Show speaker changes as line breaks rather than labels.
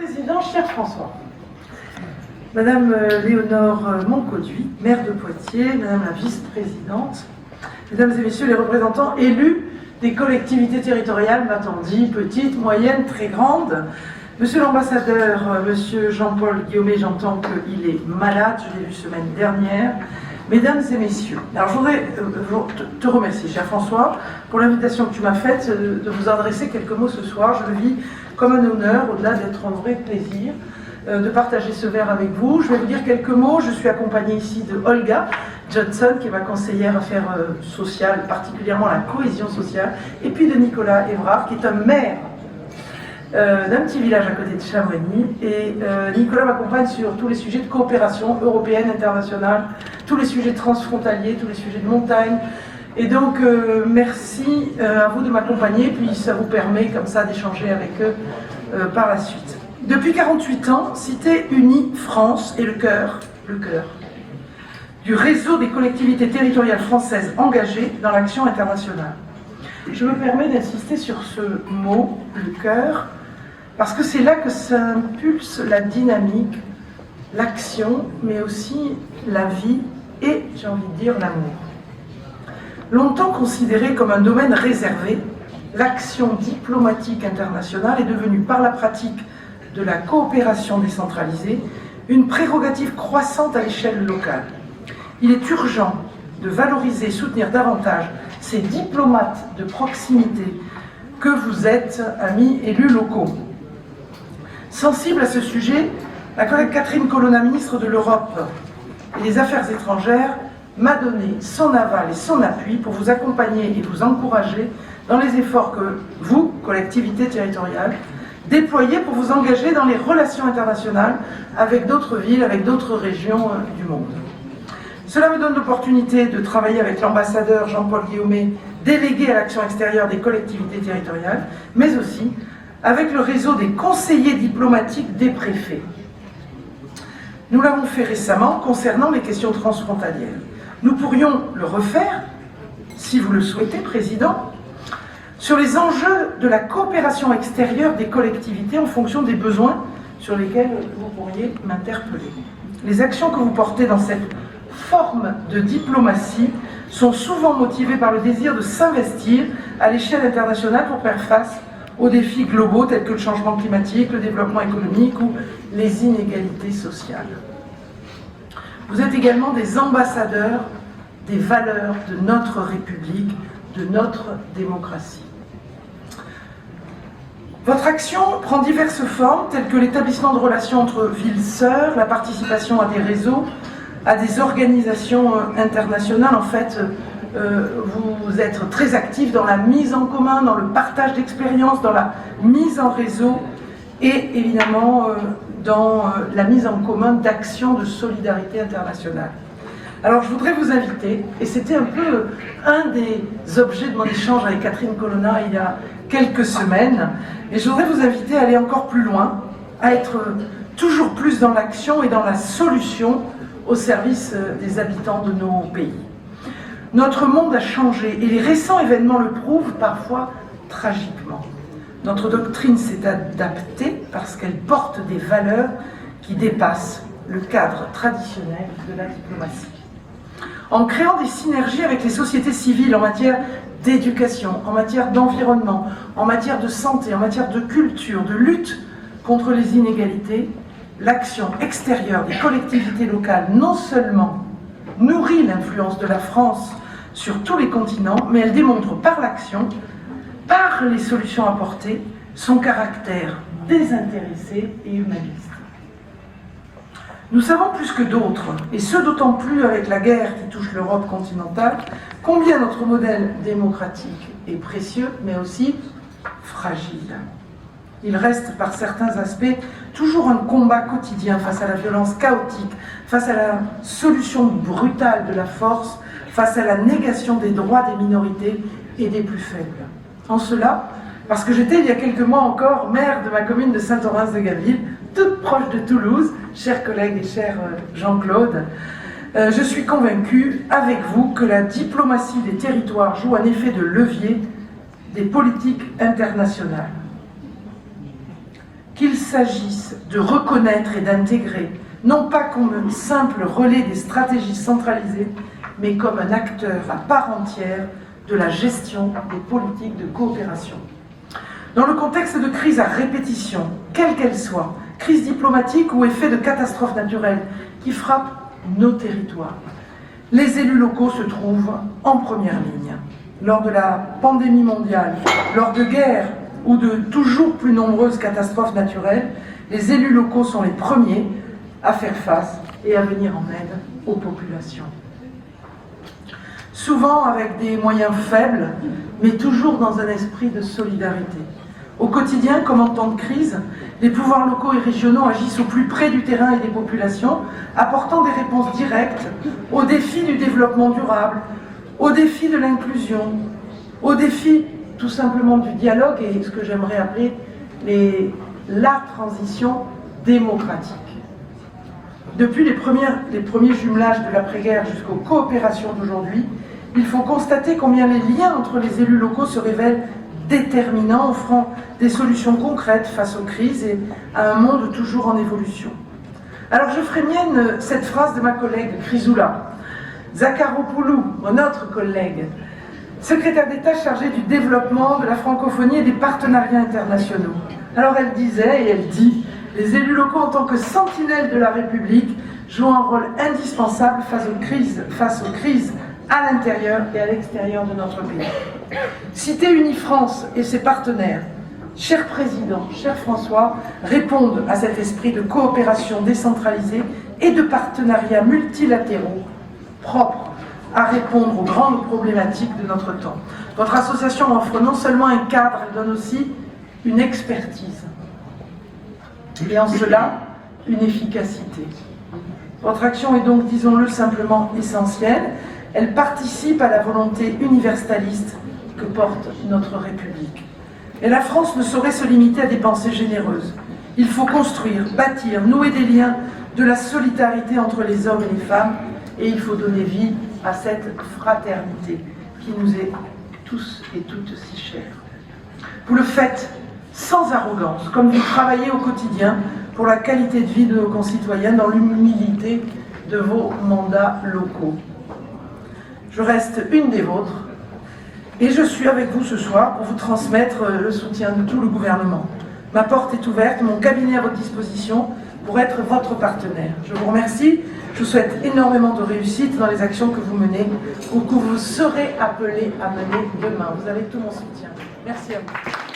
Président, cher François, Madame Léonore Monconduit, maire de Poitiers, Madame la vice-présidente, Mesdames et Messieurs les représentants élus des collectivités territoriales, m'a-t-on dit, petites, moyennes, très grandes, Monsieur l'ambassadeur, Monsieur Jean-Paul Guillaumet, j'entends qu'il est malade, je l'ai vu semaine dernière, Mesdames et Messieurs, alors je voudrais te remercier, cher François, pour l'invitation que tu m'as faite de vous adresser quelques mots ce soir. Je le vis comme un honneur, au-delà d'être un vrai plaisir, de partager ce verre avec vous. Je vais vous dire quelques mots. Je suis accompagnée ici de Olga Johnson, qui est ma conseillère affaires sociales, particulièrement la cohésion sociale, et puis de Nicolas Évrard, qui est un maire d'un petit village à côté de Chamonix. Et Nicolas m'accompagne sur tous les sujets de coopération européenne, internationale, tous les sujets transfrontaliers, tous les sujets de montagne. Et donc, merci à vous de m'accompagner, puis ça vous permet comme ça d'échanger avec eux par la suite. Depuis 48 ans, Cité Unie France est le cœur du réseau des collectivités territoriales françaises engagées dans l'action internationale. Je me permets d'insister sur ce mot, le cœur, parce que c'est là que s'impulse la dynamique, l'action, mais aussi la vie et, j'ai envie de dire, l'amour. Longtemps considéré comme un domaine réservé, l'action diplomatique internationale est devenue, par la pratique de la coopération décentralisée, une prérogative croissante à l'échelle locale. Il est urgent de valoriser et soutenir davantage ces diplomates de proximité que vous êtes, amis élus locaux. Sensible à ce sujet, la collègue Catherine Colonna, ministre de l'Europe et des Affaires étrangères, m'a donné son aval et son appui pour vous accompagner et vous encourager dans les efforts que vous, collectivités territoriales, déployez pour vous engager dans les relations internationales avec d'autres villes, avec d'autres régions du monde. Cela me donne l'opportunité de travailler avec l'ambassadeur Jean-Paul Guillaumet, délégué à l'action extérieure des collectivités territoriales, mais aussi avec le réseau des conseillers diplomatiques des préfets. Nous l'avons fait récemment concernant les questions transfrontalières. Nous pourrions le refaire, si vous le souhaitez, Président, sur les enjeux de la coopération extérieure des collectivités en fonction des besoins sur lesquels vous pourriez m'interpeller. Les actions que vous portez dans cette forme de diplomatie sont souvent motivées par le désir de s'investir à l'échelle internationale pour faire face aux défis globaux tels que le changement climatique, le développement économique ou les inégalités sociales. Vous êtes également des ambassadeurs des valeurs de notre République, de notre démocratie. Votre action prend diverses formes, telles que l'établissement de relations entre villes sœurs, la participation à des réseaux, à des organisations internationales. En fait, vous êtes très actifs dans la mise en commun, dans le partage d'expériences, dans la mise en réseau et évidemment dans la mise en commun d'actions de solidarité internationale. Alors je voudrais vous inviter, et c'était un peu un des objets de mon échange avec Catherine Colonna il y a quelques semaines, et je voudrais vous inviter à aller encore plus loin, à être toujours plus dans l'action et dans la solution au service des habitants de nos pays. Notre monde a changé, et les récents événements le prouvent parfois tragiquement. Notre doctrine s'est adaptée parce qu'elle porte des valeurs qui dépassent le cadre traditionnel de la diplomatie. En créant des synergies avec les sociétés civiles en matière d'éducation, en matière d'environnement, en matière de santé, en matière de culture, de lutte contre les inégalités, l'action extérieure des collectivités locales non seulement nourrit l'influence de la France sur tous les continents, mais elle démontre par l'action, par les solutions apportées, son caractère désintéressé et humaniste. Nous savons plus que d'autres, et ce d'autant plus avec la guerre qui touche l'Europe continentale, combien notre modèle démocratique est précieux, mais aussi fragile. Il reste, par certains aspects, toujours un combat quotidien face à la violence chaotique, face à la solution brutale de la force, face à la négation des droits des minorités et des plus faibles. En cela, parce que j'étais il y a quelques mois encore maire de ma commune de Saint-Orens-de-Gaville, toute proche de Toulouse, chers collègues et cher Jean-Claude, je suis convaincue avec vous que la diplomatie des territoires joue un effet de levier des politiques internationales. qu'il s'agisse de reconnaître et d'intégrer, non pas comme un simple relais des stratégies centralisées, mais comme un acteur à part entière de la gestion des politiques de coopération. Dans le contexte de crise à répétition, quelle qu'elle soit, crise diplomatique ou effet de catastrophe naturelle qui frappe nos territoires, les élus locaux se trouvent en première ligne. Lors de la pandémie mondiale, lors de guerres ou de toujours plus nombreuses catastrophes naturelles, les élus locaux sont les premiers à faire face et à venir en aide aux populations. Souvent avec des moyens faibles, mais toujours dans un esprit de solidarité. Au quotidien, comme en temps de crise, les pouvoirs locaux et régionaux agissent au plus près du terrain et des populations, apportant des réponses directes aux défis du développement durable, aux défis de l'inclusion, aux défis tout simplement du dialogue et ce que j'aimerais appeler la transition démocratique. Depuis les premiers jumelages de l'après-guerre jusqu'aux coopérations d'aujourd'hui, il faut constater combien les liens entre les élus locaux se révèlent déterminants, offrant des solutions concrètes face aux crises et à un monde toujours en évolution. Alors je ferai mienne cette phrase de ma collègue Chrysoula Zakharopoulou, mon autre collègue, secrétaire d'État chargée du développement de la francophonie et des partenariats internationaux. Alors elle disait, et elle dit, les élus locaux en tant que sentinelles de la République jouent un rôle indispensable face aux crises à l'intérieur et à l'extérieur de notre pays. Cité Unifrance et ses partenaires, cher Président, cher François, répondent à cet esprit de coopération décentralisée et de partenariats multilatéraux propres à répondre aux grandes problématiques de notre temps. Votre association offre non seulement un cadre, elle donne aussi une expertise. Et en cela, une efficacité. Votre action est donc, disons-le simplement, essentielle. Elle participe à la volonté universaliste que porte notre République. Et la France ne saurait se limiter à des pensées généreuses. Il faut construire, bâtir, nouer des liens, de la solidarité entre les hommes et les femmes, et il faut donner vie à cette fraternité qui nous est tous et toutes si chère. Vous le faites sans arrogance, comme vous travaillez au quotidien pour la qualité de vie de nos concitoyens dans l'humilité de vos mandats locaux. Je reste une des vôtres et je suis avec vous ce soir pour vous transmettre le soutien de tout le gouvernement. Ma porte est ouverte, mon cabinet à votre disposition pour être votre partenaire. Je vous remercie, je vous souhaite énormément de réussite dans les actions que vous menez ou que vous serez appelés à mener demain. Vous avez tout mon soutien. Merci à vous.